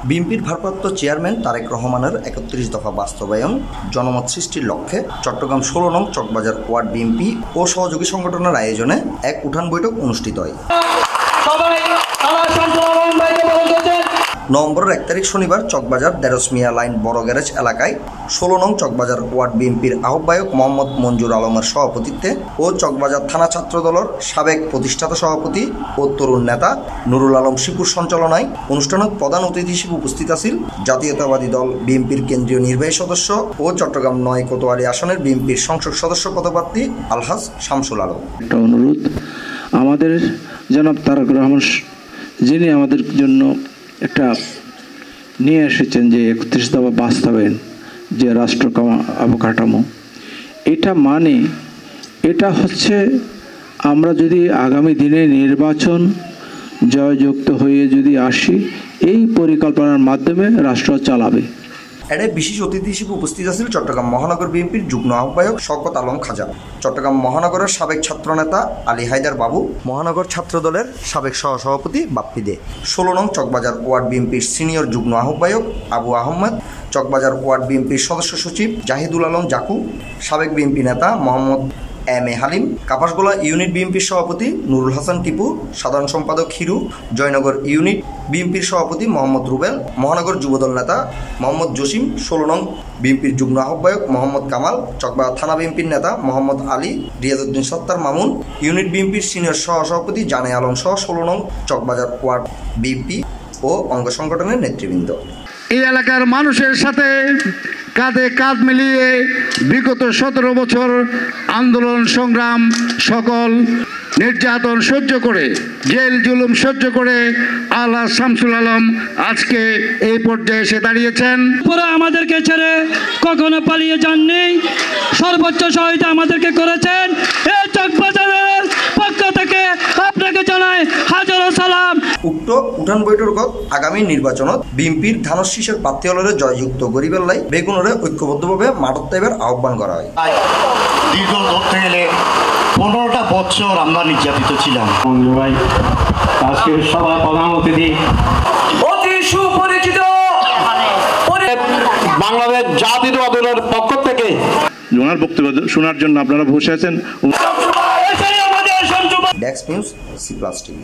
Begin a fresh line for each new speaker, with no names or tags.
বিএনপির ভারপ্রাপ্ত চেয়ারম্যান তারেক রহমানের ৩১ দফা বাস্তবায়ন জনমত সৃষ্টির লক্ষ্যে চট্টগ্রাম ১৬ নং চকবাজার ওয়ার্ড বিএনপি ও সহযোগী সংগঠনের আয়োজনে এক উঠান বৈঠক অনুষ্ঠিত হয়। নভেম্বরের ১ তারিখ শনিবার চকবাজার দেরসমিয়া লাইন বড় গ্যারেজ এলাকায় ১৬ নং চকবাজার ওয়ার্ড বিএনপির আহ্বায়ক মোহাম্মদ মঞ্জুর আলমের সভাপতিত্বে ও চকবাজার থানা ছাত্রদলের সাবেক প্রতিষ্ঠাতা সভাপতি ও তরুণ নেতা নুরুল আলম শিপুর সঞ্চালনায় অনুষ্ঠানত প্রধান অতিথি হিসেবে উপস্থিত আছেন জাতীয়তাবাদী দল বিএনপির কেন্দ্রীয় নির্বাহী সদস্য ও চট্টগ্রাম ৯ কোতোয়ালি আসনের বিএনপির সংসদ সদস্য পদপ্রার্থী আলহাজ শামসুল আলম।
একটা অনুরোধ, আমাদের জনাব তারেক রহমান যিনি আমাদের জন্য একটা নিয়ে এসেছেন যে ৩১ দফা বাস্তবায়ন যে রাষ্ট্র অবকাঠামো, এটা হচ্ছে আমরা যদি আগামী দিনে নির্বাচন জয়যুক্ত হয়ে যদি আসি, এই পরিকল্পনার মাধ্যমে রাষ্ট্র চালাবে।
এর বিশেষ অতিথি হিসেবে উপস্থিত আছেন চট্টগ্রাম মহানগর বিএনপির যুগ্ম আহ্বায়ক শওকত আলম খাজা, চট্টগ্রাম মহানগরের সাবেক ছাত্রনেতা আলী হায়দার বাবু, মহানগর ছাত্রদলের সাবেক সহসভাপতি বাপ্পি দে, ১৬ নং চকবাজার ওয়ার্ড বিএনপির সিনিয়র যুগ্ম আহ্বায়ক আবু আহমদ, চকবাজার ওয়ার্ড বিএনপির সদস্য সচিব জাহিদুল আলম জাকু, সাবেক বিএনপি নেতা Mohammad M A Halim, Kapasgola unit বিএনপির সভাপতি নুরুল হাসান টিপু, সাধারণ সম্পাদক হিরু, জয়নগর ইউনিট বিএনপির সভাপতি মোহাম্মদ রুবেল, মহানগর যুবদল নেতা মোহাম্মদ জসিম, ১৬ নং বিএনপির যুগ্ম আহ্বায়ক মোহাম্মদ কামাল, চকবাজার থানা বিএনপির নেতা মোহাম্মদ আলী, রিয়াজউদ্দিন সত্তার মামুন, ইউনিট বিএনপির সিনিয়র সহসভাপতি জানে আলম সহ ১৬ নং চকবাজার ওয়ার্ড বিএনপি ও অঙ্গ সংগঠনের নেতৃবৃন্দ।
এই এলাকার মানুষের সাথে কাঁধে কাঁধ মিলিয়ে বিগত ১৭ বছর আন্দোলন সংগ্রাম, সকল নির্যাতন সহ্য করে, জেল জুলুম সহ্য করে আলহাজ শামসুল আলম আজকে এই পর্যায়ে এসে দাঁড়িয়েছেন।
পুরো আমাদেরকে ছেড়ে কখনো পালিয়ে যাননি, সর্বোচ্চ সহায়তা আমাদেরকে করেছেন। এই চকবাজারের পক্ষ থেকে আপনাকে জানাই হাজারো সালাম।
উক্ত উঠান বৈঠকত আগামী নির্বাচনত বিএনপির ধানের শীষের প্রার্থী হলে জয়যুক্ত গরিবের লাই বেগুনরে ঐক্যবদ্ধভাবে মাঠত তাইবার আহ্বান করা হয়।
দীর্ঘ ধরতে গেলে ১৫টা বছর আমরা নির্যাতিত ছিলাম। ভাই আজকের সভায় প্রধান অতিথি অতি সুপরিচিত বাংলাদেশ জাতীয়তাবাদী দলের পক্ষ থেকে
ওনার বক্তব্য শোনার জন্য আপনারা বসে আছেন।
Desk news, C+ TV।